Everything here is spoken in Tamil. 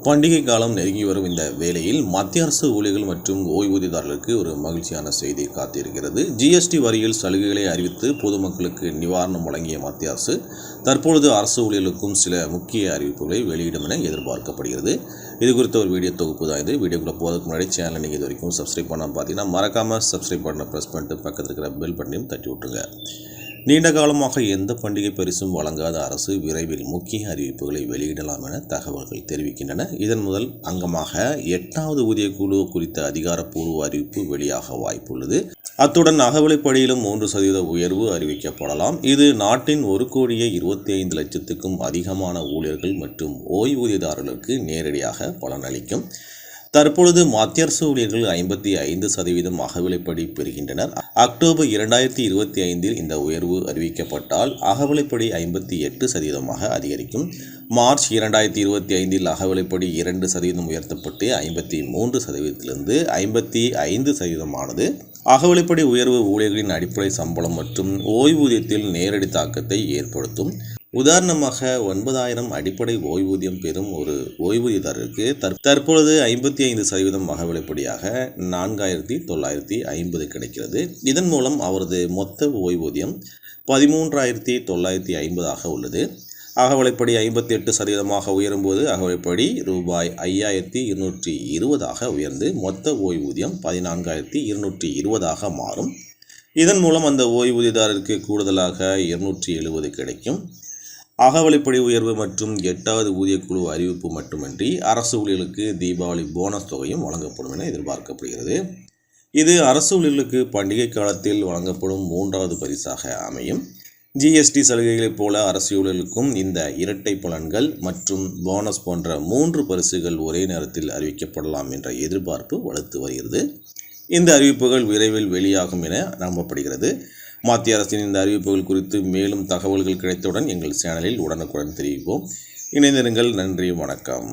பண்டிகை காலம் நெருங்கி வரும் இந்த வேளையில் மத்திய அரசு ஊழியர்கள் மற்றும் ஓய்வூதியதாரர்களுக்கு ஒரு மகிழ்ச்சியான செய்தி காத்திருக்கிறது. ஜிஎஸ்டி வரியில் சலுகைகளை அறிவித்து பொதுமக்களுக்கு நிவாரணம் வழங்கிய மத்திய அரசு தற்பொழுது அரசு ஊழியர்களுக்கும் சில முக்கிய அறிவிப்புகளை வெளியிடும் என எதிர்பார்க்கப்படுகிறது. இது குறித்த ஒரு வீடியோ தொகுப்பு தான் இது. வீடியோக்குள்ளே போகிறதுக்கு முன்னாடி சேனலை நீங்கள் இது வரைக்கும் சப்ஸ்கிரைப் பண்ணாமல் பார்த்தீங்கன்னா மறக்காமல் சப்ஸ்கிரைப் பண்ண ப்ரெஸ் பண்ணிட்டு பக்கத்தில் இருக்கிற பெல் பட்டனையும் தட்டி விட்டுருங்க. நீண்ட காலமாக எந்த பண்டிகை பரிசும் வழங்காத அரசு விரைவில் முக்கிய அறிவிப்புகளை வெளியிடலாம் என தகவல்கள் தெரிவிக்கின்றன. இதன் முதல் அங்கமாக 8வது ஊதியக்குழு குறித்த அதிகாரப்பூர்வ அறிவிப்பு வெளியாக வாய்ப்புள்ளது. அத்துடன் அகவிலைப்படியிலும் 3% உயர்வு அறிவிக்கப்படலாம். இது நாட்டின் 1,25,00,000க்கும் அதிகமான ஊழியர்கள் மற்றும் ஓய்வூதியதாரர்களுக்கு நேரடியாக பலனளிக்கும். தற்பொழுது மத்திய அரசு ஊழியர்கள் 55% அகவிலைப்படி பெறுகின்றனர். அக்டோபர் 2025 இந்த உயர்வு அறிவிக்கப்பட்டால் அகவிலைப்படி 58% அதிகரிக்கும். மார்ச் 2025 அகவிலைப்படி 2% உயர்த்தப்பட்டு 53%லிருந்து 55%ஆனது. அகவிலைப்படி உயர்வு ஊழியர்களின் அடிப்படை சம்பளம் மற்றும் ஓய்வூதியத்தில் நேரடி தாக்கத்தை ஏற்படுத்தும். உதாரணமாக 9,000 அடிப்படை ஓய்வூதியம் பெறும் ஒரு ஓய்வூதியதாரருக்கு தற்பொழுது 55% அகவிலைப்படியாக 4,950 கிடைக்கிறது. இதன் மூலம் அவரது மொத்த ஓய்வூதியம் 13,950 உள்ளது. அகவிலைப்படி 58% உயரும்போது அகவிலைப்படி ரூபாய் 5,220 உயர்ந்து மொத்த ஓய்வூதியம் 14,220 மாறும். இதன் மூலம் அந்த ஓய்வூதியதாரருக்கு கூடுதலாக 270 கிடைக்கும். அகவிலைப்படி உயர்வு மற்றும் 8வது ஊதியக்குழு அறிவிப்பு மட்டுமின்றி அரசு ஊழியர்களுக்கு தீபாவளி போனஸ் தொகையும் வழங்கப்படும் என எதிர்பார்க்கப்படுகிறது. இது அரசு ஊழியர்களுக்கு பண்டிகை காலத்தில் வழங்கப்படும் 3வது பரிசாக அமையும். ஜிஎஸ்டி சலுகைகளைப் போல அரசு ஊழியர்களுக்கும் இந்த இரட்டை பலன்கள் மற்றும் போனஸ் போன்ற 3 பரிசுகள் ஒரே நேரத்தில் அறிவிக்கப்படலாம் என்ற எதிர்பார்ப்பு வலுத்து வருகிறது. இந்த அறிவிப்புகள் விரைவில் வெளியாகும் என நம்பப்படுகிறது. மத்திய அரசின் இந்த அறிவிப்புகள் குறித்து மேலும் தகவல்கள் கிடைத்தவுடன் எங்கள் சேனலில் உடனுக்குடன் தெரிவிப்போம். இணைந்திருங்கள். நன்றி, வணக்கம்.